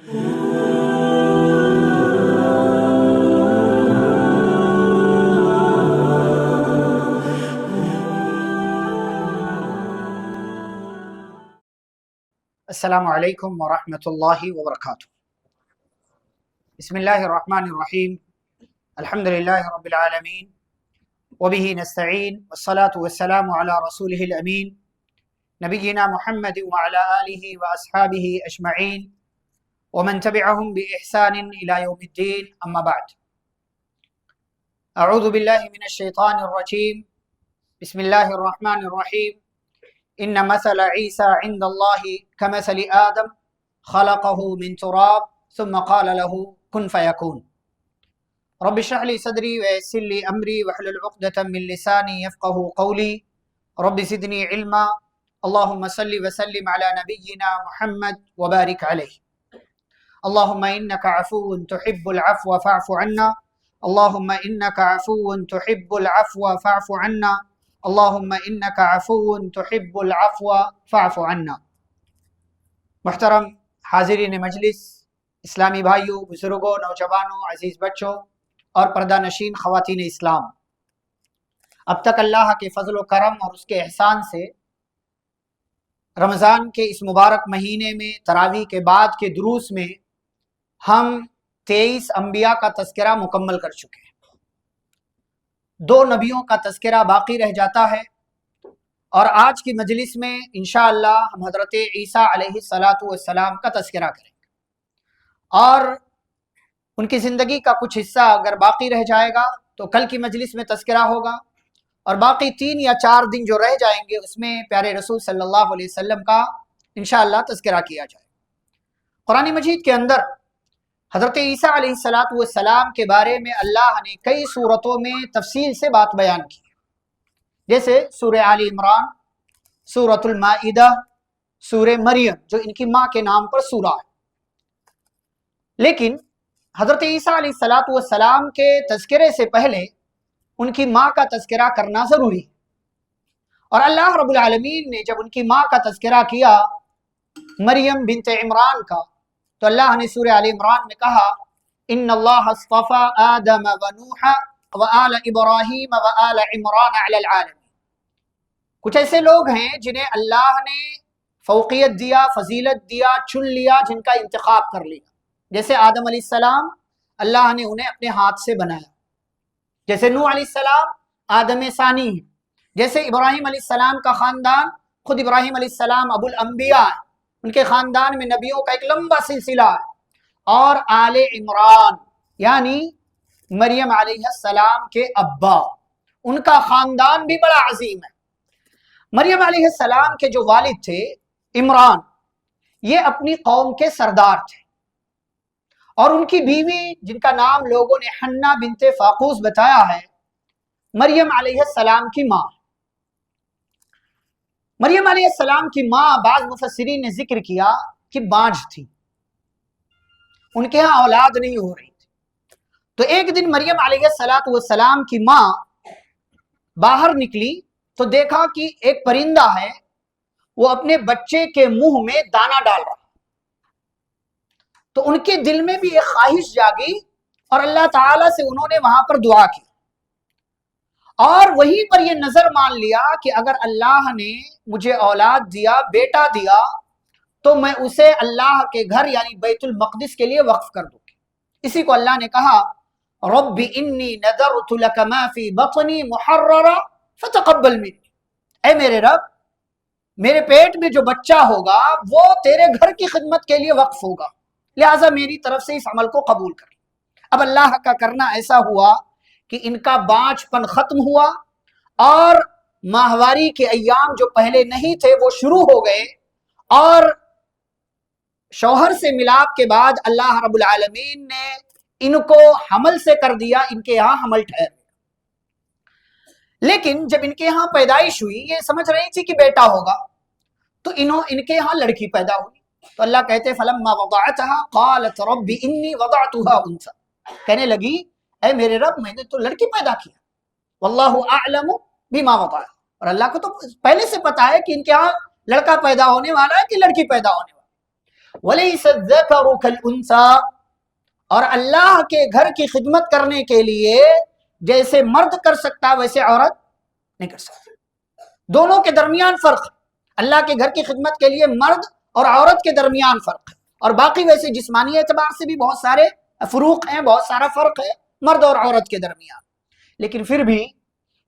السلام علیکم ورحمۃ اللہ وبرکاتہ۔ بسم اللہ الرحمن الرحیم، الحمد للہ رب العالمین، وبہ نستعین، والصلاة والسلام علی رسولہ الامین، نبینا محمد وعلی آلہ واصحابہ اجمعین، ومن تبعہم بإحسان الی یوم الدین، اما بعد۔ اعوذ باللہ من الشیطان الرجیم، بسم اللہ الرحمن الرحیم۔ ان مثل عیسی عند اللہ کمثل آدم خلقہ من تراب ثم قال له کن فیکون۔ رب اشرح لي صدری ویسر لي امری واحلل عقدۃ من لسانی یفقهوا قولی، رب زدنی علما، اللهم صل وسلم على نبینا محمد وبارک علیہ۔ اللهم انك عفو تحب العفو فاعف عنا، اللهم انك عفو تحب العفو فاعف عنا، اللهم انك عفو تحب العفو فاعف عنا۔ محترم حاضرین مجلس، اسلامی بھائیوں، بزرگوں، نوجوانوں، عزیز بچوں اور پردہ نشین خواتین اسلام، اب تک اللہ کے فضل و کرم اور اس کے احسان سے رمضان کے اس مبارک مہینے میں تراویح کے بعد کے دروس میں ہم 23 انبیاء کا تذکرہ مکمل کر چکے ہیں۔ 2 نبیوں کا تذکرہ باقی رہ جاتا ہے، اور آج کی مجلس میں انشاءاللہ ہم حضرت عیسیٰ علیہ السلام کا تذکرہ کریں گے، اور ان کی زندگی کا کچھ حصہ اگر باقی رہ جائے گا تو کل کی مجلس میں تذکرہ ہوگا، اور باقی 3 یا 4 دن جو رہ جائیں گے اس میں پیارے رسول صلی اللہ علیہ وسلم کا انشاءاللہ تذکرہ کیا جائے۔ قرآن مجید کے اندر حضرت عیسیٰ علیہ السلام کے بارے میں اللہ نے کئی صورتوں میں تفصیل سے بات بیان کی، جیسے سورہ آل عمران، سورۃ المائدہ، سورہ مریم جو ان کی ماں کے نام پر سورہ ہے۔ لیکن حضرت عیسیٰ علیہ السلام کے تذکرے سے پہلے ان کی ماں کا تذکرہ کرنا ضروری ہے، اور اللہ رب العالمین نے جب ان کی ماں کا تذکرہ کیا مریم بنت عمران کا، تو اللہ نے سورہ آل عمران میں کہا ان اللہ اصطفى آدم ونوح وآل ابراہیم وآل عمران علی العالمین۔ کچھ ایسے لوگ ہیں جنہیں اللہ نے فوقیت دیا، فضیلت دیا، چن لیا، جن کا انتخاب کر لیا، جیسے آدم علیہ السلام اللہ نے انہیں اپنے ہاتھ سے بنایا، جیسے نوح علیہ السلام آدم ثانی ہے، جیسے ابراہیم علیہ السلام کا خاندان، خود ابراہیم علیہ السلام ابو الانبیاء ہے، ان کے خاندان میں نبیوں کا ایک لمبا سلسلہ ہے، اور آل عمران یعنی مریم علیہ السلام کے ابا، ان کا خاندان بھی بڑا عظیم ہے۔ مریم علیہ السلام کے جو والد تھے عمران، یہ اپنی قوم کے سردار تھے، اور ان کی بیوی جن کا نام لوگوں نے حنہ بنت فاقوس بتایا ہے، مریم علیہ السلام کی ماں۔ مریم علیہ السلام کی ماں بعض مفسرین نے ذکر کیا کہ بانجھ تھی، ان کے ہاں اولاد نہیں ہو رہی تھی۔ تو ایک دن مریم علیہ السلام کی ماں باہر نکلی تو دیکھا کہ ایک پرندہ ہے، وہ اپنے بچے کے منہ میں دانہ ڈال رہا، تو ان کے دل میں بھی ایک خواہش جاگی، اور اللہ تعالیٰ سے انہوں نے وہاں پر دعا کی، اور وہیں پر یہ نظر مان لیا کہ اگر اللہ نے مجھے اولاد دیا، بیٹا دیا، تو میں اسے اللہ کے گھر یعنی بیت المقدس کے لیے وقف کر دوں گی۔ اسی کو اللہ نے کہا رب انی نذرت لک ما فی بطنی محررا فتقبل منی، اے میرے رب، میرے پیٹ میں جو بچہ ہوگا وہ تیرے گھر کی خدمت کے لیے وقف ہوگا، لہٰذا میری طرف سے اس عمل کو قبول کر۔ اب اللہ کا کرنا ایسا ہوا کہ ان کا بانجھ پن ختم ہوا، اور ماہواری کے ایام جو پہلے نہیں تھے وہ شروع ہو گئے، اور شوہر سے ملاپ کے بعد اللہ رب العالمین نے ان کو حمل سے کر دیا، ان کے یہاں حمل ٹھہر۔ لیکن جب ان کے یہاں پیدائش ہوئی، یہ سمجھ رہی تھی کہ بیٹا ہوگا، تو ان کے یہاں لڑکی پیدا ہوئی، تو اللہ کہتے فلما وضعتها قالت رب انی وضعتها انثى، کہنے لگی اے میرے رب، میں نے تو لڑکی پیدا کیا، واللہ اعلم بما وضعت، اور اللہ کو تو پہلے سے پتا ہے کہ ان کے یہاں لڑکا پیدا ہونے والا ہے کہ لڑکی پیدا ہونے والا ہے۔ وَلَيْسَ الذَّكَرُ كَالْأُنثَىٰ، اور اللہ کے گھر کی خدمت کرنے کے لیے جیسے مرد کر سکتا ویسے عورت نہیں کر سکتی. دونوں کے درمیان فرق. اللہ کے گھر کی خدمت کے لیے مرد اور عورت کے درمیان فرق ہے، اور باقی ویسے جسمانی اعتبار سے بھی بہت سارے فروق ہیں، بہت سارا فرق ہے مرد اور عورت کے درمیان. لیکن پھر بھی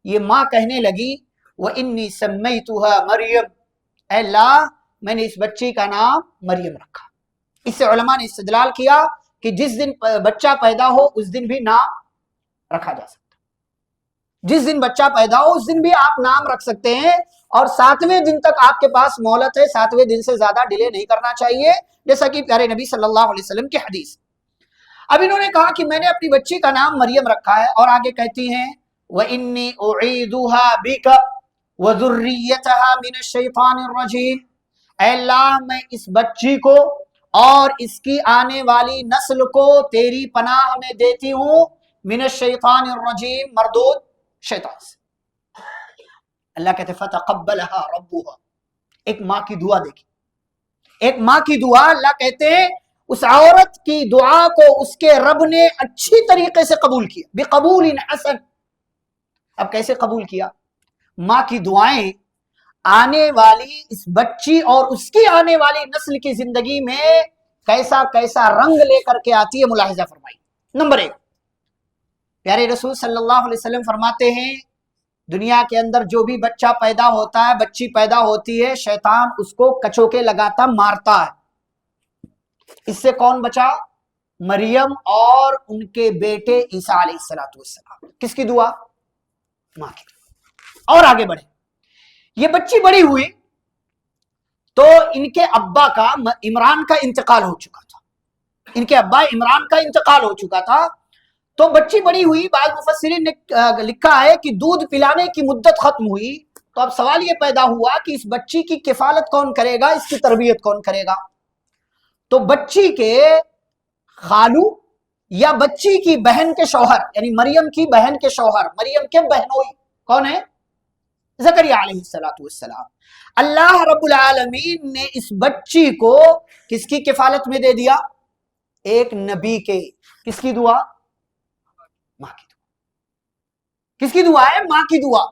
یہ ماں کہنے لگی وَإِنِّي سَمَّيْتُهَا مَرْيَمْ، اے اللہ میں نے اس بچی کا نام مریم رکھا. اس سے علماء نے استدلال کیا کہ جس دن بچہ پیدا ہو اس دن بھی نام رکھا جا سکتا. جس دن بچہ پیدا ہو اس دن بھی آپ نام رکھ سکتے ہیں، اور 7ویں دن تک آپ کے پاس مہلت ہے، 7ویں دن سے زیادہ ڈیلے نہیں کرنا چاہیے، جیسا کہ پیارے نبی صلی اللہ علیہ وسلم کی حدیث. اب انہوں نے کہا کہ میں نے اپنی بچی کا نام مریم رکھا ہے، اور آگے کہتی ہیں وَإِنِّي أُعِيذُهَا بِكَ وَذُرِّيَّتَهَا مِنَ الشَّيْطَانِ الرَّجِيمِ، اے اللہ میں اس بچی کو اور اس کی آنے والی نسل کو تیری پناہ میں دیتی ہوں من الشیطان الرجیم، مردود شیطان سے. اللہ کہتے فتقبلها ربها، ایک ماں کی دعا دیکھی، ایک ماں کی دعا. اللہ کہتے ہیں اس عورت کی دعا کو اس کے رب نے اچھی طریقے سے قبول کیا، بقبول حسن. اب کیسے قبول کیا؟ ماں کی دعائیں آنے والی اس بچی اور اس کی آنے والی نسل کی زندگی میں کیسا کیسا رنگ لے کر کے آتی ہے، ملاحظہ فرمائی. نمبر 1، پیارے رسول صلی اللہ علیہ وسلم فرماتے ہیں دنیا کے اندر جو بھی بچہ پیدا ہوتا ہے، بچی پیدا ہوتی ہے، شیطان اس کو کچوکے لگاتا مارتا ہے. اس سے کون بچا؟ مریم اور ان کے بیٹے عیسیٰ علیہ السلام. کس کی دعا؟ ماں کی. اور آگے بڑھے، یہ بچی بڑی ہوئی تو ان کے ابا کا عمران کا انتقال ہو چکا تھا. ان کے ابا عمران کا انتقال ہو چکا تھا تو بچی بڑی ہوئی. بعض مفسرین نے لکھا ہے کہ دودھ پلانے کی مدت ختم ہوئی، تو اب سوال یہ پیدا ہوا کہ اس بچی کی کفالت کون کرے گا، اس کی تربیت کون کرے گا؟ تو بچی کے خالو یا بچی کی بہن کے شوہر، یعنی مریم کی بہن کے شوہر، مریم کے بہنوئی کون ہے؟ زکریا علیہ السلام. اللہ رب العالمین نے اس بچی کو کس کی کفالت میں دے دیا؟ ایک نبی کے. کس کی دعا؟ ماں کی دعا. کس کی دعا ہے؟ ماں کی دعا.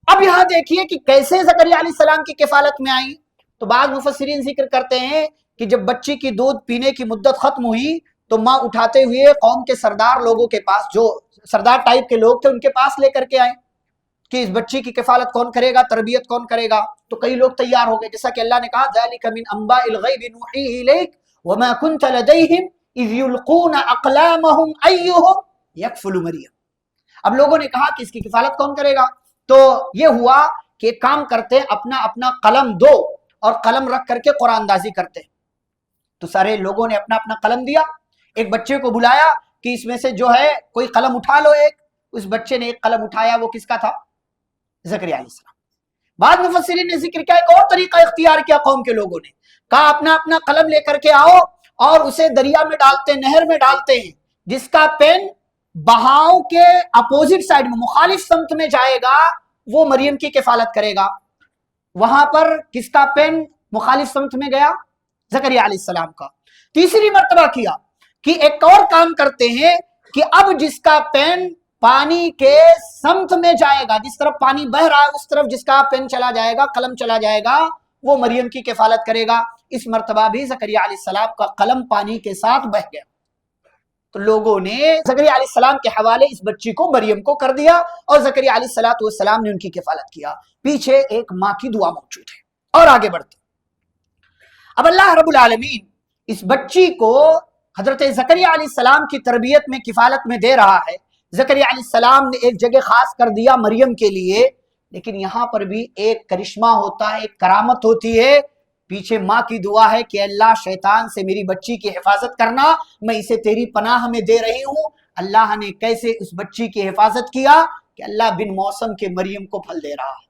اب یہاں دیکھیے کہ کیسے زکریا علیہ السلام کی کفالت میں آئی. تو بعض مفسرین ذکر کرتے ہیں کہ جب بچی کی دودھ پینے کی مدت ختم ہوئی تو ماں اٹھاتے ہوئے قوم کے سردار لوگوں کے پاس، جو سردار ٹائپ کے لوگ تھے ان کے پاس لے کر کے آئے کہ اس بچی کی کفالت کون کرے گا، تربیت کون کرے گا. تو کئی لوگ تیار ہو گئے، جیسا کہ اللہ نے کہا ذَلِكَ مِنْ أَنْبَاءِ الْغَيْبِ نُوحِيهِ إِلَيْكَ وَمَا كُنْتَ لَدَيْهِمْ إِذْ يُلْقُونَ أَقْلَامَهُمْ أَيُّهُمْ يَكْفُلُ مَرْيَمَ. اب لوگوں نے کہا کہ اس کی کفالت کون کرے گا؟ تو یہ ہوا کہ ایک کام کرتے، اپنا اپنا قلم دو اور قلم رکھ کر کے قرآن اندازی کرتے. تو سارے لوگوں نے اپنا اپنا قلم دیا. ایک بچے کو بلایا کہ اس میں سے جو ہے کوئی قلم اٹھا لو. ایک اس بچے نے ایک قلم اٹھایا، وہ کس کا تھا؟ زکریا علیہ السلام. بعد مفسرین نے ذکر کیا، ایک اور طریقہ اختیار کیا قوم کے لوگوں نے، کہا اپنا اپنا قلم لے کر کے آؤ اور اسے دریا میں ڈالتے، نہر میں ڈالتے ہیں. جس کا پین بہاؤ کے اپوزٹ سائڈ میں، مخالف سمت میں جائے گا، وہ مریم کی کفالت کرے گا. وہاں پر کس کا پین مخالف سمت میں گیا؟ زکریا علیہ السلام کا. تیسری مرتبہ کیا کہ ایک اور کام کرتے ہیں کہ اب جس کا پین پانی کے سمت میں جائے گا، جس طرف پانی بہ رہا ہے اس طرف جس کا پین چلا جائے گا، قلم چلا جائے گا، وہ مریم کی کفالت کرے گا. اس مرتبہ بھی زکریا علیہ السلام کا قلم پانی کے ساتھ بہ گیا. تو لوگوں نے زکریا علیہ السلام کے حوالے اس بچی کو مریم کو کر دیا، اور زکریا علیہ السلام نے ان کی کفالت کیا. پیچھے ایک ماں کی دعا موجود ہے. اور آگے بڑھتے، اب اللہ رب العالمین اس بچی کو حضرت زکریا علیہ السلام کی تربیت میں کفالت میں دے رہا ہے. زکریا علیہ السلام نے ایک جگہ خاص کر دیا مریم کے لیے، لیکن یہاں پر بھی ایک کرشمہ ہوتا ہے، ایک کرامت ہوتی ہے. پیچھے ماں کی دعا ہے کہ اللہ شیطان سے میری بچی کی حفاظت کرنا، میں اسے تیری پناہ میں دے رہی ہوں. اللہ نے کیسے اس بچی کی حفاظت کیا کہ اللہ بن موسم کے مریم کو پھل دے رہا ہے.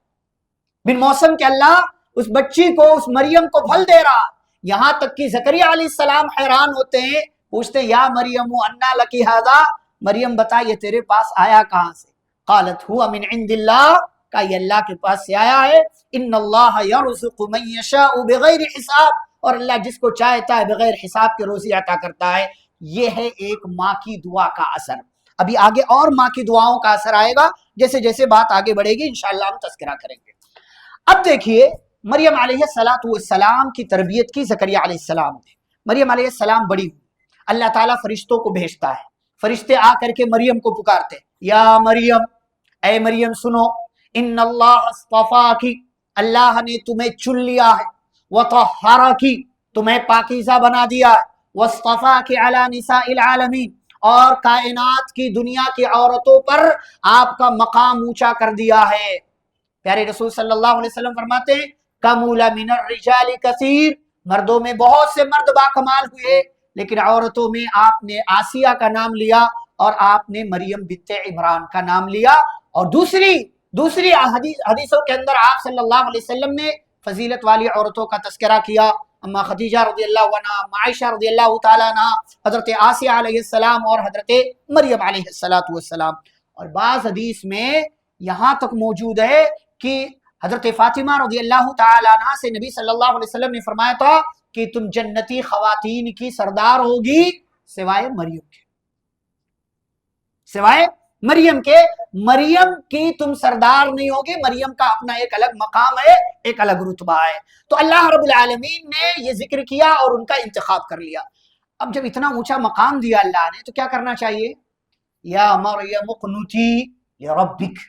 بن موسم کے اللہ اس بچی کو، اس مریم کو پھل دے رہا. یہاں تک کہ زکریا علیہ السلام حیران ہوتے ہیں، پوچھتے یا مریم انا لکی ھذا، مریم بتا یہ تیرے پاس آیا کہاں سے؟ قالت ہوا من عند اللہ، کہ یہ اللہ کے پاس سے آیا ہے. ان اللہ یرزق من یشاء بغیر حساب، اور اللہ جس کو چاہتا ہے بغیر حساب کے روزی عطا کرتا ہے. یہ ہے ایک ماں کی دعا کا اثر. ابھی آگے اور ماں کی دعاؤں کا اثر آئے گا جیسے جیسے بات آگے بڑھے گی انشاءاللہ ہم تذکرہ کریں گے. اب دیکھیے مریم علیہ السلام کی تربیت کی زکریا علیہ السلام نے. مریم علیہ السلام بڑی ہوئی, اللہ تعالیٰ فرشتوں کو بھیجتا ہے, فرشتے آ کر کے مریم کو پکارتے, یا مریم, اے مریم سنو, ان اللہ اصطفاکی, اللہ نے تمہیں چن لیا ہے, وطہرکی, تمہیں پاکیزہ بنا دیا ہے, واصطفاکی علی نساء العالمین, اور کائنات کی دنیا کی عورتوں پر آپ کا مقام اونچا کر دیا ہے. پیارے رسول صلی اللہ علیہ وسلم فرماتے ہیں کمول من الرجال کثیر, مردوں میں بہت سے مرد باکمال ہوئے لیکن عورتوں میں آپ نے آسیہ کا نام لیا اور آپ نے مریم بنت عمران کا نام لیا. اور دوسری حدیثوں کے اندر آپ صلی اللہ علیہ وسلم نے فضیلت والی عورتوں کا تذکرہ کیا, اما خدیجہ رضی اللہ عنہا, عائشہ رضی اللہ تعالیٰ عنہا, حضرت آسیہ علیہ السلام اور حضرت مریم علیہ السلام. اور بعض حدیث میں یہاں تک موجود ہے کہ حضرت فاطمہ رضی اللہ تعالیٰ عنہا سے نبی صلی اللہ علیہ وسلم نے فرمایا تھا کہ تم جنتی خواتین کی سردار ہوگی سوائے مریم کے, سوائے مریم کے. مریم کی تم سردار نہیں ہوگی, مریم کا اپنا ایک الگ مقام ہے, ایک الگ رتبہ ہے. تو اللہ رب العالمین نے یہ ذکر کیا اور ان کا انتخاب کر لیا. اب جب اتنا اونچا مقام دیا اللہ نے تو کیا کرنا چاہیے؟ یا مریم اقنتی لربک,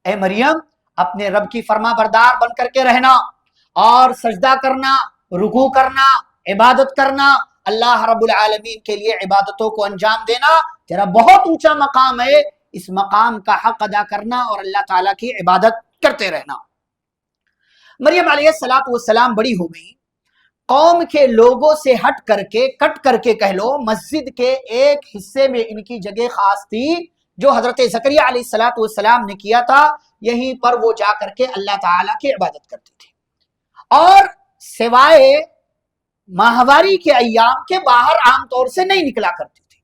اے مریم اپنے رب کی فرما بردار بن کر کے رہنا اور سجدہ کرنا, رکوع کرنا, عبادت کرنا, اللہ رب العالمین کے لیے عبادتوں کو انجام دینا تیرا بہت اونچا مقام ہے. اس مقام کا حق ادا کرنا اور اللہ تعالیٰ کی عبادت کرتے رہنا. مریم علیہ السلام بڑی ہو گئی, قوم کے لوگوں سے ہٹ کر کے, کٹ کر کے کہہ لو, مسجد کے ایک حصے میں ان کی جگہ خاص تھی جو حضرت زکریا علیہ السلام نے کیا تھا. یہیں پر وہ جا کر کے اللہ تعالیٰ کی عبادت کرتی تھی اور سوائے ماہواری کے ایام کے باہر عام طور سے نہیں نکلا کرتی تھی.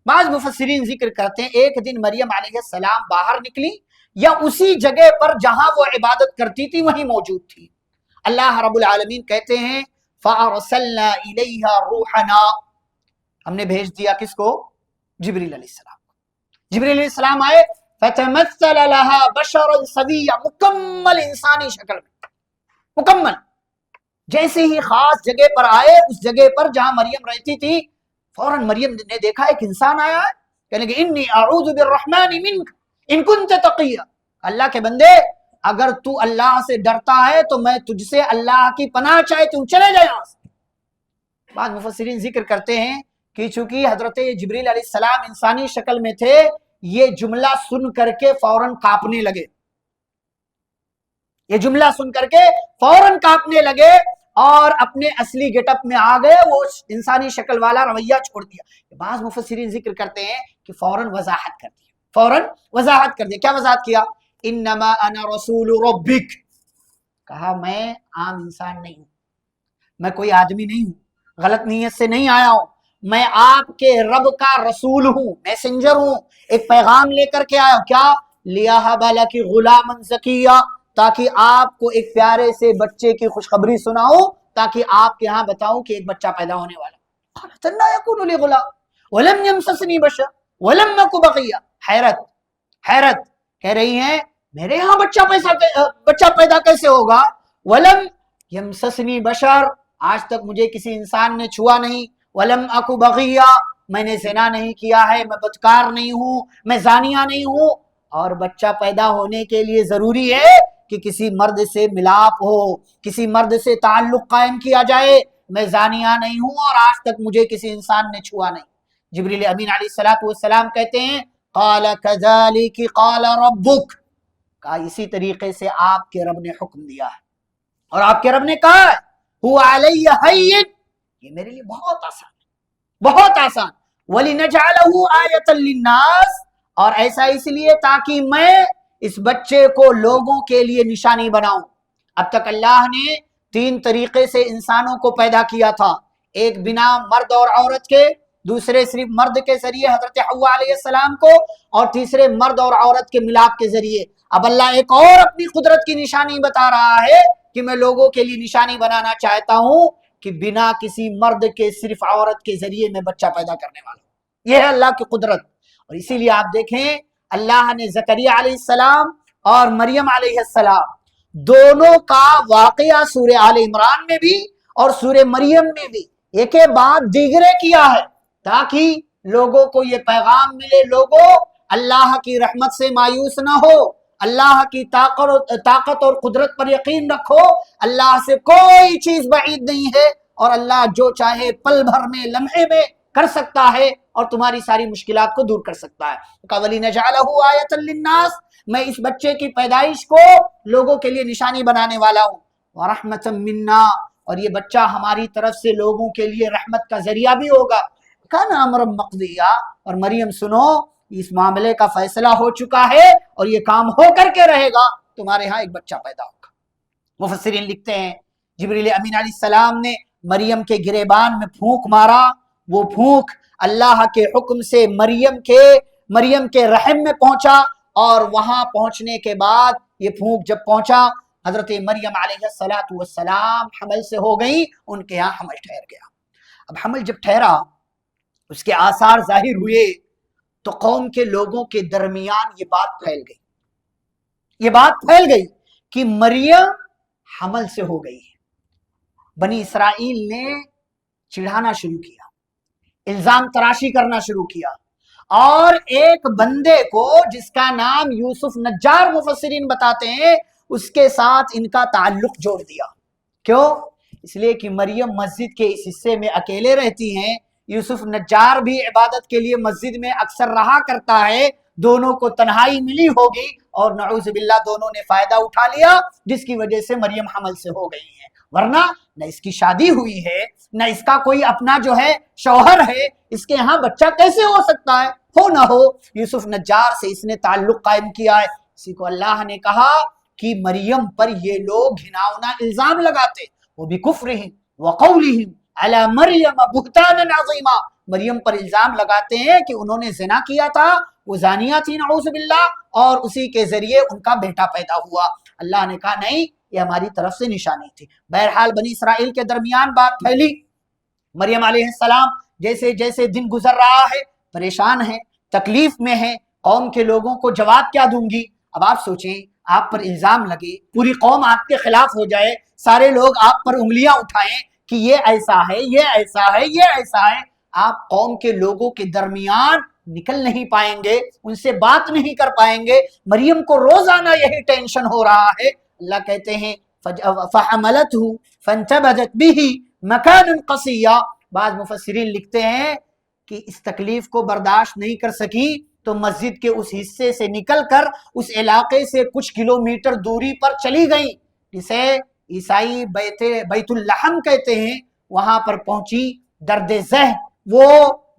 بعض مفسرین ذکر کرتے ہیں ایک دن مریم علیہ السلام باہر نکلی یا اسی جگہ پر جہاں وہ عبادت کرتی تھی وہیں موجود تھی. اللہ رب العالمین کہتے ہیں فَأَرْسَلْنَا إِلَيْهَا رُوحَنَا, ہم نے بھیج دیا کس کو؟ جبریل علیہ السلام. جبریل علیہ السلام آئے, فَتَمَثَّلَ لَهَا بَشَرًا سَوِيًّا, مکمل انسانی شکل میں, مکمل. جیسے ہی خاص جگہ پر آئے, اس جگہ پر جہاں مریم رہتی تھی, فوراً مریم نے دیکھا ایک انسان آیا ہے, کہنے کہ انی اعوذ بالرحمن منک ان کنت تقیا, اللہ کے بندے اگر تو اللہ سے ڈرتا ہے تو میں تجھ سے اللہ کی پناہ چاہتی ہوں, چلے جائے یہاں سے. بعض مفسرین ذکر کرتے ہیں کہ چونکہ حضرت جبریل علیہ السلام انسانی شکل میں تھے, یہ جملہ سن کر کے فوراً کانپنے لگے, یہ جملہ سن کر کے فوراً کانپنے لگے اور اپنے اصلی گیٹ اپ میں آ گئے, وہ انسانی شکل والا رویہ چھوڑ دیا. بعض مفسرین ذکر کرتے ہیں کہ فوراً وضاحت کر دی, فوراً وضاحت کر دی. کیا وضاحت کیا؟ انما انا رسول ربک, کہا میں عام انسان نہیں ہوں, میں کوئی آدمی نہیں ہوں, غلط نیت سے نہیں آیا ہوں, میں آپ کے رب کا رسول ہوں, میسنجر ہوں, ایک پیغام لے کر کے آیا ہوں. کیا؟ لیہب لک غلاما زکیہ, تاکہ آپ کو ایک پیارے سے بچے کی خوشخبری سناؤں, تاکہ آپ کے ہاں بتاؤں کہ ایک بچہ پیدا ہونے والا. قالت انا یکون لی غلام ولم یمسسنی بشر ولم اک بغیا. حیرت کہہ رہی ہیں میرے ہاں بچہ پیدا کیسے ہوگا؟ ولم یمسسنی بشر, آج تک مجھے کسی انسان نے چھوا نہیں. ولم اک بغیا, میں نے زنا نہیں کیا ہے, میں بدکار نہیں ہوں, میں زانیہ نہیں ہوں. اور بچہ پیدا ہونے کے لیے ضروری ہے کہ کسی مرد سے ملاپ ہو, کسی مرد سے تعلق قائم کیا جائے. میں زانیہ نہیں ہوں اور آج تک مجھے کسی انسان نے چھوا نہیں. جبریل امین علیہ السلام کہتے ہیں قال کذالک قال ربک, کہا اسی طریقے سے آپ کے رب نے حکم دیا ہے اور آپ کے رب نے کہا ہے هو علی ہین, یہ میرے لیے بہت آسان ہے, بہت آسان. وَلِنَجْعَلَهُ آیَةً لِلنَّاسِ, اور ایسا اس لیے تاکہ میں اس بچے کو لوگوں کے لیے نشانی بناؤں. اب تک اللہ نے 3 طریقے سے انسانوں کو پیدا کیا تھا, ایک بنا مرد اور عورت کے, دوسرے صرف مرد کے ذریعے حضرت حوا علیہ السلام کو, اور تیسرے مرد اور عورت کے ملاپ کے ذریعے. اب اللہ ایک اور اپنی قدرت کی نشانی بتا رہا ہے کہ میں لوگوں کے لیے نشانی بنانا چاہتا ہوں کہ بنا کسی مرد کے صرف عورت کے ذریعے میں بچہ پیدا کرنے والا ہوں۔ یہ ہے اللہ کی قدرت۔ اور اسی لیے آپ دیکھیں اللہ نے زکریا علیہ السلام اور مریم علیہ السلام دونوں کا واقعہ سورہ آل عمران میں بھی اور سورہ مریم میں بھی ایک کے بعد دیگرے کیا ہے، تاکہ لوگوں کو یہ پیغام ملے، لوگوں اللہ کی رحمت سے مایوس نہ ہو، اللہ کی طاقت اور قدرت پر یقین رکھو، اللہ سے کوئی چیز بعید نہیں ہے، اور اللہ جو چاہے پل بھر میں لمحے میں کر سکتا ہے اور تمہاری ساری مشکلات کو دور کر سکتا ہے۔ وَلِنَجْعَلَهُ آیَةً لِلنَّاسِ، میں اس بچے کی پیدائش کو لوگوں کے لیے نشانی بنانے والا ہوں، وَرَحْمَةً مِنَّا، اور یہ بچہ ہماری طرف سے لوگوں کے لیے رحمت کا ذریعہ بھی ہوگا، کان امرا مقضیا، اور مریم سنو اس معاملے کا فیصلہ ہو چکا ہے اور یہ کام ہو کر کے رہے گا، تمہارے ہاں ایک بچہ پیدا ہوگا۔ مفسرین لکھتے ہیں جبریل امین علیہ السلام نے مریم کے گریبان میں پھونک مارا، وہ پھونک اللہ کے حکم سے مریم کے رحم میں پہنچا، اور وہاں پہنچنے کے بعد یہ پھونک جب پہنچا حضرت مریم علیہ السلام حمل سے ہو گئی، ان کے ہاں حمل ٹھہر گیا۔ اب حمل جب ٹھہرا، اس کے آثار ظاہر ہوئے، تو قوم کے لوگوں کے درمیان یہ بات پھیل گئی کہ مریم حمل سے ہو گئی ہے۔ بنی اسرائیل نے چڑھانا شروع کیا، الزام تراشی کرنا شروع کیا، اور ایک بندے کو جس کا نام یوسف نجار مفسرین بتاتے ہیں، اس کے ساتھ ان کا تعلق جوڑ دیا۔ کیوں؟ اس لیے کہ مریم مسجد کے اس حصے میں اکیلے رہتی ہیں، یوسف نجار بھی عبادت کے لیے مسجد میں اکثر رہا کرتا ہے، دونوں کو تنہائی ملی ہوگی اور نعوذ باللہ دونوں نے فائدہ اٹھا لیا، جس کی وجہ سے مریم حمل سے ہو گئی ہے، ورنہ نہ اس کی شادی ہوئی ہے، نہ اس کا کوئی اپنا جو ہے شوہر ہے، اس کے ہاں بچہ کیسے ہو سکتا ہے؟ ہو نہ ہو، یوسف نجار سے اس نے تعلق قائم کیا ہے۔ اسی کو اللہ نے کہا کہ مریم پر یہ لوگ گھناؤنا الزام لگاتے، وہ بھی کفرہم وقولہم علی مریم بہتانا عظیما، مریم پر الزام لگاتے ہیں کہ انہوں نے زنا کیا تھا، وہ زانیہ تھی نعوذ باللہ، اور اسی کے ذریعے ان کا بیٹا پیدا ہوا۔ اللہ نے کہا نہیں، یہ ہماری طرف سے نشانی تھی۔ بہرحال بنی اسرائیل کے درمیان بات پھیلی، مریم علیہ السلام جیسے جیسے دن گزر رہا ہے پریشان ہے، تکلیف میں ہے، قوم کے لوگوں کو جواب کیا دوں گی؟ اب آپ سوچیں، آپ پر الزام لگے، پوری قوم آپ کے خلاف ہو جائے، سارے لوگ آپ پر انگلیاں اٹھائیں کہ یہ ایسا ہے، یہ ایسا ہے، یہ ایسا ہے، آپ قوم کے لوگوں کے درمیان نکل نہیں پائیں گے، ان سے بات نہیں کر پائیں گے۔ مریم کو روزانہ یہی ٹینشن ہو رہا ہے۔ اللہ کہتے ہیں فَحَمَلَتْهُ فَانْتَبَذَتْ بِهِ مَكَانًا قَصِيًّا، بعض مفسرین لکھتے ہیں کہ اس تکلیف کو برداشت نہیں کر سکی تو مسجد کے اس حصے سے نکل کر اس علاقے سے کچھ کلومیٹر دوری پر چلی گئی، جسے عیسائی بیت اللحم کہتے ہیں، وہاں پر پہنچی۔ درد ذہ، وہ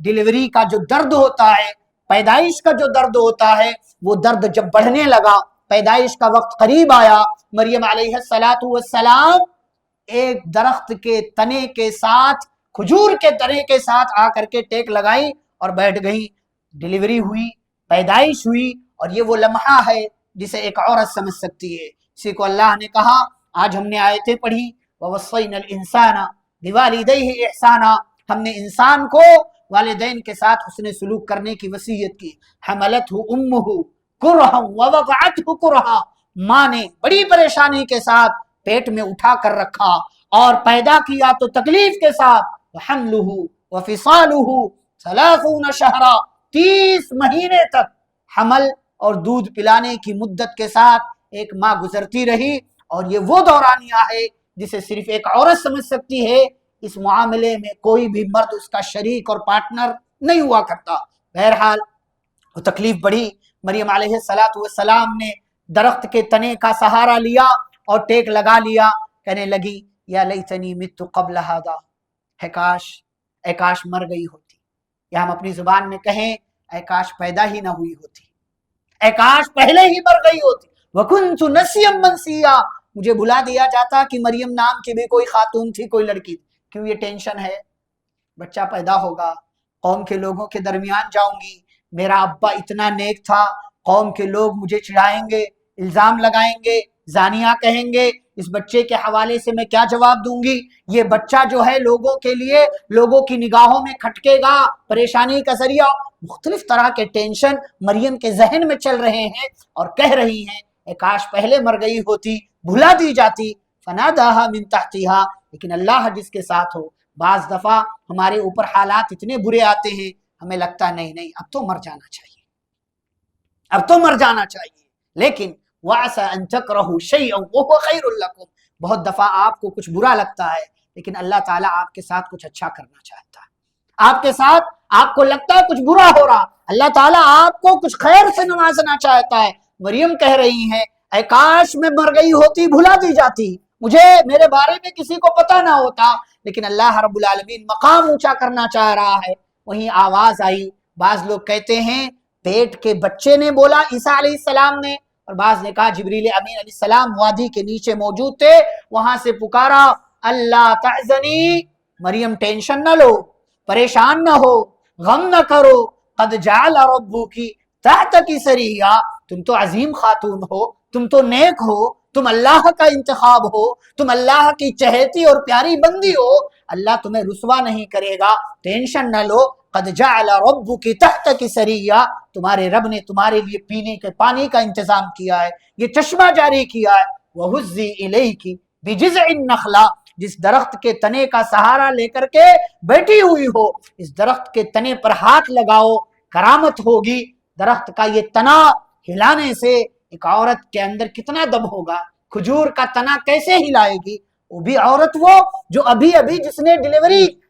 ڈیلیوری کا جو درد ہوتا ہے، پیدائش کا جو درد ہوتا ہے، وہ درد جب بڑھنے لگا، پیدائش کا وقت قریب آیا، مریم علیہ السلام ایک درخت کے تنے کے ساتھ، کھجور کے تنے کے ساتھ آ کر کے ٹیک لگائی اور بیٹھ گئی۔ ڈیلیوری ہوئی، پیدائش ہوئی، اور یہ وہ لمحہ ہے جسے ایک عورت سمجھ سکتی ہے۔ اسی کو اللہ نے کہا، آج ہم نے آیتیں پڑھی، وَوَصَّيْنَا الْإِنسَانَ بِوَالِدَيْهِ إِحْسَانًا، ہم نے انسان کو والدین کے ساتھ حسن سلوک کرنے کی وصیت کی۔ حملتہ امہ کرہا ووضعتہ کرہا، ماں نے بڑی پریشانی کے ساتھ پیٹ میں اٹھا کر رکھا اور پیدا کیا تو تکلیف کے ساتھ۔ وحملہ وفصالہ 30 شہرا، 30 مہینے تک حمل اور دودھ پلانے کی مدت کے ساتھ ایک ماں گزرتی رہی، اور یہ وہ دورانیہ ہے جسے صرف ایک عورت سمجھ سکتی ہے۔ اس معاملے میں کوئی بھی مرد اس کا شریک اور پارٹنر نہیں ہوا کرتا۔ بہرحال وہ تکلیف بڑھی، مریم علیہ السلام نے درخت کے تنے کا سہارا لیا اور ٹیک لگا لیا، کہنے لگی یا لیتنی مت قبل ھذا، اے کاش مر گئی ہوتی، یا ہم اپنی زبان میں کہیں اے کاش پیدا ہی نہ ہوئی ہوتی، اے کاش پہلے ہی مر گئی ہوتی، وکنت نسیا منسیا، مجھے بلا دیا جاتا کہ مریم نام کی بھی کوئی خاتون تھی، کوئی لڑکی تھی۔ کیوں یہ ٹینشن ہے؟ بچہ پیدا ہوگا، قوم کے لوگوں کے درمیان جاؤں گی، میرا ابا اتنا نیک تھا، قوم کے لوگ مجھے چڑھائیں گے، الزام لگائیں گے، زانیہ کہیں گے، اس بچے کے حوالے سے میں کیا جواب دوں گی؟ یہ بچہ جو ہے لوگوں کے لیے، لوگوں کی نگاہوں میں کھٹکے گا، پریشانی کا ذریعہ، مختلف طرح کے ٹینشن مریم کے ذہن میں چل رہے ہیں اور کہہ رہی ہیں اے کاش پہلے مر گئی ہوتی، بھلا دی جاتی۔ فناداها من تحتها، لیکن اللہ جس کے ساتھ ہو، بعض دفعہ ہمارے اوپر حالات اتنے برے آتے ہیں ہمیں لگتا نہیں اب تو مر جانا چاہیے، اب تو مر جانا چاہیے، لیکن وَعَسَىٰ أَن تَكْرَهُوا شَيْئًا وَهُوَ خَيْرٌ لَكُمْ، بہت دفعہ آپ کو کچھ برا لگتا ہے لیکن اللہ تعالیٰ آپ کے ساتھ کچھ اچھا کرنا چاہتا ہے، آپ کے ساتھ آپ کو لگتا ہے کچھ برا ہو رہا، اللہ تعالیٰ آپ کو کچھ خیر سے نوازنا چاہتا ہے۔ مریم کہہ رہی ہیں اے کاش میں مر گئی ہوتی، بھلا دی جاتی، مجھے میرے بارے میں کسی کو پتہ نہ ہوتا، لیکن اللہ رب العالمین مقام اونچا کرنا چاہ رہا ہے۔ وہیں آواز آئی، بعض لوگ کہتے ہیں پیٹ کے بچے نے بولا عیسیٰ علیہ السلام نے، اور بعض نے کہا جبریل امین علیہ السلام وادی کے نیچے موجود تھے، وہاں سے پکارا اللہ تحزنی، مریم ٹینشن نہ لو، پریشان نہ ہو، غم نہ کرو، قد جعل ربکی تحتک سریہ، تم تو عظیم خاتون ہو، تم تو نیک ہو، تم اللہ کا انتخاب ہو، تم اللہ کی چہیتی اور پیاری بندی ہو، اللہ تمہیں رسوا نہیں کرے گا، ٹینشن نہ لو، قد جعل ربک تحتک سریہ، تمہارے رب نے تمہارے لیے پینے کے پانی کا انتظام کیا ہے، یہ چشمہ جاری کیا ہے، وَهُزِّي إِلَيْكِ بِجِذْعِ النَّخْلَةِ، جس درخت کے تنے کا سہارا لے کر کے بیٹھی ہوئی ہو، اس درخت کے تنے پر ہاتھ لگاؤ، کرامت ہوگی۔ درخت کا یہ تنا ہلانے سے ایک عورت کے اندر کتنا دم ہوگا، کھجور کا تنا کیسے ہلائے گی، وہ بھی عورت وہ جو ابھی جس نے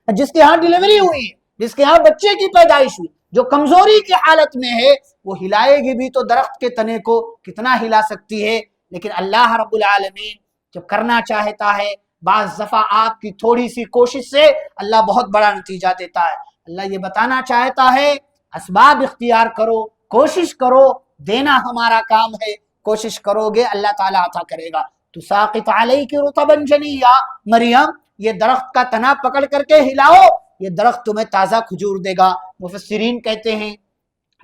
جس کے ہاں ڈیلیوری ہوئی ہے، جس کے ہاں بچے کی پیدائش ہوئی، جو کمزوری کی حالت میں ہے، وہ ہلائے گی بھی تو درخت کے تنے کو کتنا ہلا سکتی ہے۔ لیکن اللہ رب العالمین جب کرنا چاہتا ہے، بعض دفعہ آپ کی تھوڑی سی کوشش سے اللہ بہت بڑا نتیجہ دیتا ہے۔ اللہ یہ بتانا چاہتا ہے اسباب اختیار کرو، کوشش کرو، دینا ہمارا کام ہے، کوشش کرو گے اللہ تعالیٰ عطا کرے گا۔ تساقط علیک رطبا جنیا، مریم یہ درخت کا تنا پکڑ کر کے ہلاؤ، یہ درخت تمہیں تازہ کھجور دے گا۔ مفسرین کہتے ہیں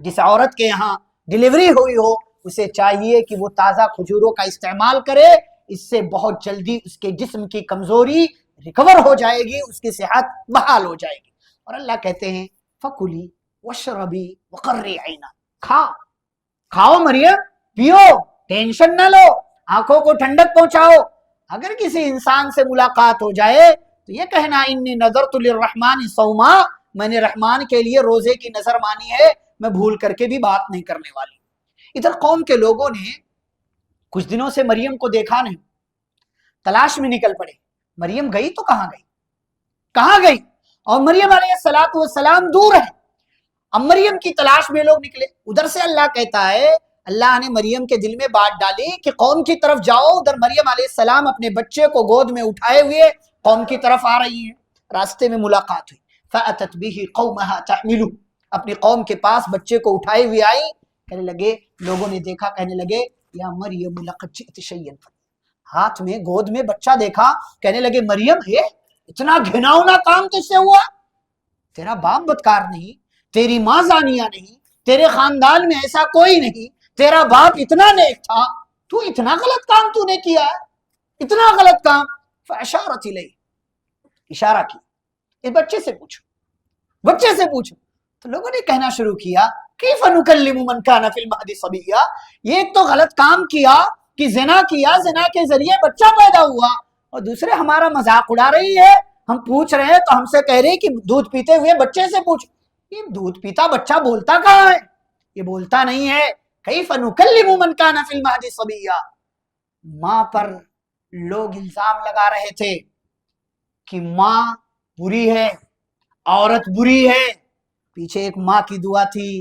جس عورت کے یہاں ڈیلیوری ہوئی ہو اسے چاہیے کہ وہ تازہ کھجوروں کا استعمال کرے، اس سے بہت جلدی اس کے جسم کی کمزوری ریکور ہو جائے گی، اس کی صحت بحال ہو جائے گی۔ اور اللہ کہتے ہیں فَكُلِي وَاشْرَبِي وَقَرِّي عَيْنًا، کھاؤ مریم، پیو، ٹینشن نہ لو، آنکھوں کو ٹھنڈک پہنچاؤ۔ اگر کسی انسان سے ملاقات ہو جائے تو یہ کہنا انی نذرت للرحمن صوما، میں نے رحمان کے لیے روزے کی نظر مانی ہے، میں بھول کر کے بھی بات نہیں کرنے والی۔ ادھر قوم کے لوگوں نے کچھ دنوں سے مریم کو دیکھا نہیں، تلاش میں نکل پڑے، مریم گئی تو کہاں گئی، کہاں گئی؟ اور مریم علیہ السلام دور ہے۔ اب مریم کی تلاش میں لوگ نکلے، ادھر سے اللہ کہتا ہے، اللہ نے مریم کے دل میں بات ڈالی کہ قوم کی طرف جاؤ۔ ادھر مریم علیہ السلام اپنے بچے کو گود میں اٹھائے ہوئے قوم کی طرف آ رہی ہیں، راستے میں ملاقات ہوئی، فَأَتَتْ بِهِ قَوْمَهَا تَحْمِلُهُ، اپنی قوم کے پاس بچے کو اٹھائے ہوئے آئی، کہنے لگے، لوگوں نے دیکھا، کہنے لگے یا مریم لقد جئت شیئا فریا، ہاتھ میں گود میں بچہ دیکھا، کہنے لگے مریم یہ اتنا گھناؤنا کام تجھ سے ہوا، تیرا باپ بدکار نہیں، تیری ماں زانیہ نہیں، تیرے خاندان میں ایسا کوئی نہیں، تیرا باپ اتنا نیک تھا، تو اتنا غلط کام تو نے کیا ہے، اتنا غلط کام۔ فاشارت الیہ، اشارہ کی، اس بچے سے پوچھو، بچے سے پوچھو۔ تو لوگوں نے کہنا شروع کیا کیف نکلم من کان فی المہد صبیا، یہ ایک تو غلط کام کیا کہ زنا کیا، زنا کے ذریعے بچہ پیدا ہوا، اور دوسرے ہمارا مذاق اڑا رہی ہے، ہم پوچھ رہے ہیں تو ہم سے کہہ رہی کہ دودھ پیتے ہوئے بچے سے پوچھ۔ یہ دودھ پیتا بچہ بولتا کہاں ہے؟ یہ بولتا نہیں ہے۔ کیف نکلم من کان فی المہد صبیا، ماں پر لوگ الزام لگا رہے تھے کہ ماں بری ہے، عورت بری ہے۔ پیچھے ایک ماں کی دعا تھی،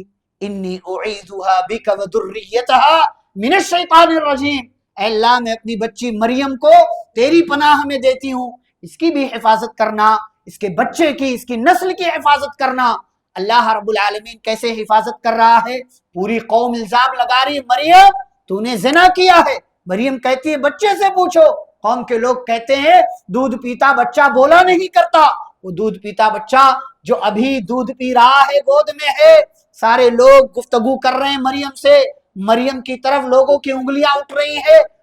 انی اعیذها بک وذریتها من الشیطان الرجیم، اے اللہ میں اپنی بچی مریم کو تیری پناہ میں دیتی ہوں، اس کی بھی حفاظت کرنا، اس کے بچے کی، اس کی نسل کی حفاظت کرنا۔ اللہ رب العالمین کیسے حفاظت کر رہا ہے؟ پوری قوم الزام لگا رہی، مریم تو نے زنا کیا ہے، مریم کہتی ہے بچے سے پوچھو۔ قوم کے لوگ کہتے ہیں دودھ پیتا بچہ بولا نہیں کرتا، وہ دودھ پیتا بچہ جو ابھی دودھ پی رہا ہے گود میں ہے۔ سارے لوگ گفتگو کر رہے ہیں مریم سے، مریم کی طرف لوگوں کی انگلیاں اٹھ رہی ہیں،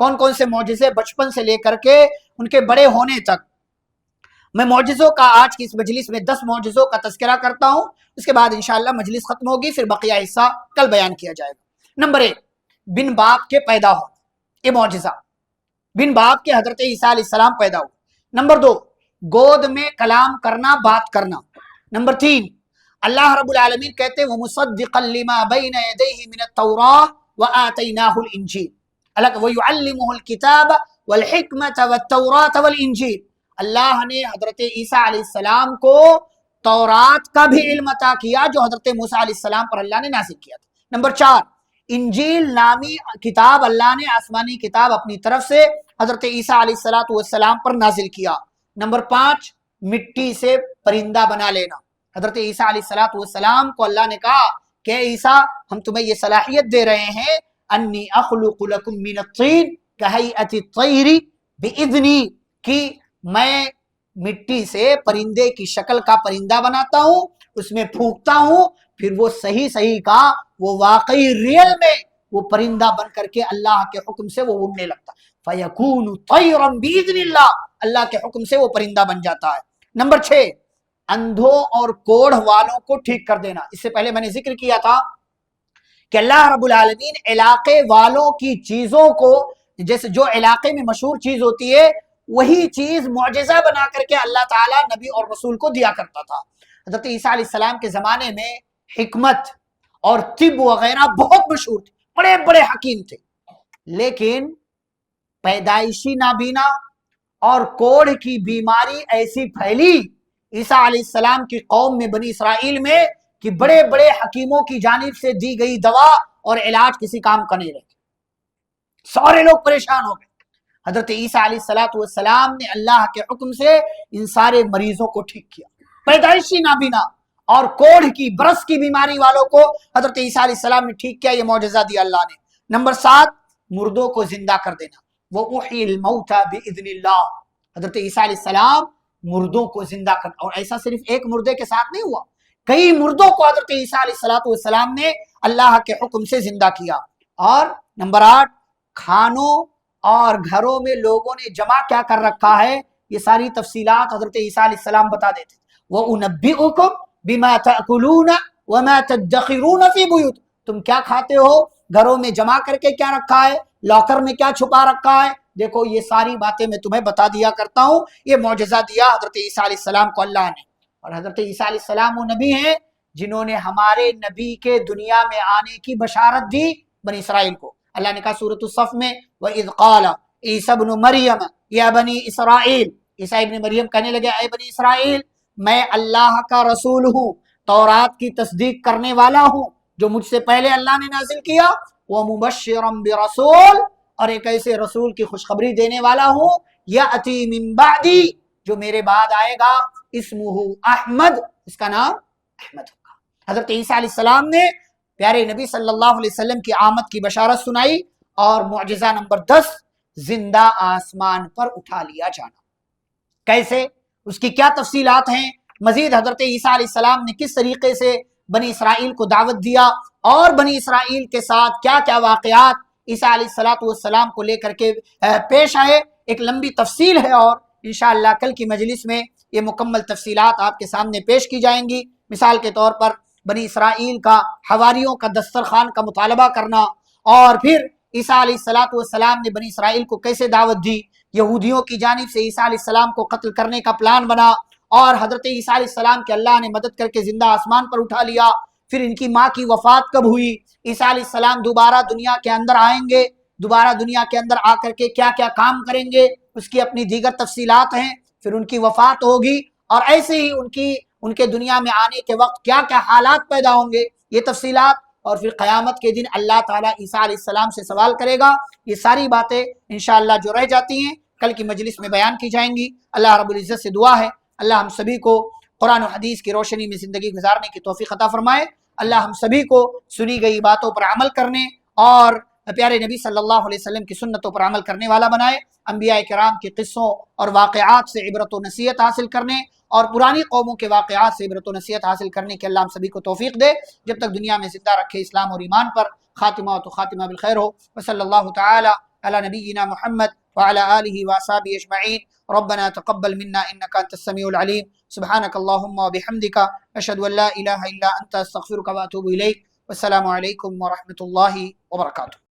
کون کون سے معجزے بچپن سے لے کر کے ان کے بڑے ہونے تک. میں معجزوں کا آج کی اس مجلس میں 10 معجزوں کا تذکرہ کرتا ہوں. اس کے بعد انشاءاللہ مجلس ختم ہوگی، پھر بقیہ حصہ کل بیان کیا جائے گا. نمبر 1، بن باپ کے پیدا ہو، یہ معجزہ، بن باپ کے حضرت عیسیٰ علیہ السلام پیدا ہو. نمبر 2، گود میں کلام کرنا، بات کرنا. نمبر 3، اللہ رب العالمین کہتے ہیں وَمُصَدِّقًا لِمَا بَيْنَ يَدَيْهِ مِنَ التَّوْرَاةِ وَآتَيْنَاهُ الْإِنْجِيلَ. وَيُعَلِّمُهُ الْكِتَابَ وَالْحِكْمَةَ وَالتَّوْرَاةَ وَالْإِنْجِيلَ. اللہ نے حضرت عیسیٰ علیہ السلام کو تورات کا بھی علم عطا کیا جو حضرت موسیٰ علیہ السلام پر اللہ نے نازل کیا تھا. نمبر 4، انجیل نامی کتاب اللہ نے آسمانی کتاب اپنی طرف سے حضرت عیسیٰ علیہ السلام پر نازل کیا. نمبر 5، مٹی سے پرندہ بنا لینا. حضرت عیسیٰ علیہ السلام کو اللہ نے کہا کہ عیسیٰ ہم تمہیں یہ صلاحیت دے رہے ہیں انی اخلق لکم من الطین کہیئت الطیر باذنی، کہ میں مٹی سے پرندے کی شکل کا پرندہ بناتا ہوں، اس میں پھونکتا ہوں، پھر وہ صحیح کا وہ واقعی ریئل میں وہ پرندہ بن کر کے اللہ کے حکم سے وہ اڑنے لگتا. فَيَكُونُ طَيْرًا بِإِذْنِ اللَّهِ، اللہ کے حکم سے وہ پرندہ بن جاتا ہے. نمبر 6، اندھوں اور کوڑھ والوں کو ٹھیک کر دینا. اس سے پہلے میں نے ذکر کیا تھا کہ اللہ رب العالمین علاقے والوں کی چیزوں کو، جیسے جو علاقے میں مشہور چیز ہوتی ہے وہی چیز معجزہ بنا کر کے اللہ تعالیٰ نبی اور رسول کو دیا کرتا تھا. حضرت عیسیٰ علیہ السلام کے زمانے میں حکمت اور طب وغیرہ بہت مشہور تھے، بڑے بڑے حکیم تھے، لیکن پیدائشی نابینا اور کوڑھ کی بیماری ایسی پھیلی عیسیٰ علیہ السلام کی قوم میں، بنی اسرائیل میں، کہ بڑے بڑے حکیموں کی جانب سے دی گئی دوا اور علاج کسی کام کا نہیں رہے. سارے لوگ پریشان ہو گئے. حضرت عیسیٰ علیہ السلام نے اللہ کے حکم سے ان سارے مریضوں کو ٹھیک کیا. پیدائشی نابینا اور کوڑھ کی، برس کی بیماری والوں کو حضرت عیسیٰ علیہ السلام نے ٹھیک کیا. یہ معجزہ دیا اللہ نے. نمبر 7، مردوں کو زندہ کر دینا. وَأُحْيِي الْمَوْتَى بِإِذْنِ اللَّهِ. حضرت عیسیٰ علیہ السلام مردوں کو زندہ کرنا، اور ایسا صرف ایک مردے کے ساتھ نہیں ہوا، کئی مردوں کو حضرت عیسیٰ علیہ السلام نے اللہ کے حکم سے زندہ کیا. اور نمبر 8، کھانوں اور گھروں میں لوگوں نے جمع کیا کر رکھا ہے یہ ساری تفصیلات حضرت عیسیٰ علیہ السلام بتا دیتے. وَأُنَبِّئُكُمْ بِمَا تَأْكُلُونَ وَمَا تَدَّخِرُونَ فِي بُيُوتِكُمْ. تم کیا کھاتے ہو، گھروں میں جمع کر کے کیا رکھا ہے، لاکر میں کیا چھپا رکھا ہے، دیکھو یہ ساری باتیں میں تمہیں بتا دیا کرتا ہوں. یہ معجزہ دیا حضرت عیسیٰ علیہ السلام کو اللہ نے. اور حضرت عیسیٰ علیہ السلام وہ نبی ہیں جنہوں نے ہمارے نبی کے دنیا میں آنے کی بشارت دی بنی اسرائیل کو. اللہ نے کہا سورۃ الصف میں وَإِذْ قَالَ عِیسَى ابْنُ مَرْیَمَ یا بنی اسرائیل، عیسیٰ ابن مریم کہنے لگے اے بنی اسرائیل میں اللہ کا رسول ہوں، تورات کی تصدیق کرنے والا ہوں جو مجھ سے پہلے اللہ نے نازل کیا، وَمُبَشِّرًا بِرَسُولٍ، اور ایک ایسے رسول کی خوشخبری دینے والا ہوں یَأْتِی مِن بَعْدِی، جو میرے بعد آئے گا، اسمہ احمد، اس کا نام احمد ہوگا. حضرت عیسیٰ علیہ السلام نے پیارے نبی صلی اللہ علیہ وسلم کی آمد کی بشارت سنائی. اور معجزہ نمبر 10، زندہ آسمان پر اٹھا لیا جانا. کیسے، اس کی کیا تفصیلات ہیں، مزید حضرت عیسیٰ علیہ السلام نے کس طریقے سے بنی اسرائیل کو دعوت دیا اور بنی اسرائیل کے ساتھ کیا کیا واقعات عیسیٰ علیہ السلام کو لے کر کے پیش آئے، ایک لمبی تفصیل ہے. اور انشاءاللہ کل کی مجلس میں یہ مکمل تفصیلات آپ کے سامنے پیش کی جائیں گی. مثال کے طور پر بنی اسرائیل کا حواریوں کا دسترخوان کا مطالبہ کرنا، اور پھر عیسیٰ علیہ السلام نے بنی اسرائیل کو کیسے دعوت دی، یہودیوں کی جانب سے عیسیٰ علیہ السلام کو قتل کرنے کا پلان بنا، اور حضرت عیسیٰ علیہ السلام کے اللہ نے مدد کر کے زندہ آسمان پر اٹھا لیا. پھر ان کی ماں کی وفات کب ہوئی، عیسیٰ علیہ السلام دوبارہ دنیا کے اندر آئیں گے، دوبارہ دنیا کے اندر آ کر کے کیا کیا کام کریں گے، اس کی اپنی دیگر تفصیلات ہیں. پھر ان کی وفات ہوگی، اور ایسے ہی ان کے دنیا میں آنے کے وقت کیا کیا حالات پیدا ہوں گے، یہ تفصیلات. اور پھر قیامت کے دن اللہ تعالیٰ عیسیٰ علیہ السلام سے سوال کرے گا. یہ ساری باتیں انشاءاللہ جو رہ جاتی ہیں کل کی مجلس میں بیان کی جائیں گی. اللہ رب العزت سے دعا ہے اللہ ہم سبھی کو قرآن و حدیث کی روشنی میں زندگی گزارنے کی توفیق عطا فرمائے. اللہ ہم سبھی کو سنی گئی باتوں پر عمل کرنے اور پیارے نبی صلی اللہ علیہ وسلم کی سنتوں پر عمل کرنے والا بنائے. انبیاء کرام کے قصوں اور واقعات سے عبرت و نصیحت حاصل کرنے اور پرانی قوموں کے واقعات سے عبرت و نصیحت حاصل کرنے کے اللہ ہم سبھی کو توفیق دے. جب تک دنیا میں زندہ رکھے اسلام اور ایمان پر. خاتمہ تو خاتمہ بالخیر ہو. وصلی اللہ تعالی علی نبینا محمد وعلى آلہ وصحبہ اجمعین. ربنا تقبل منا انک انت السمیع العلیم. سبحانک اللہم وبحمدک اشہد ان لا الہ الا انت استغفرک واتوب الیک. والسلام علیکم ورحمۃ اللہ وبرکاتہ.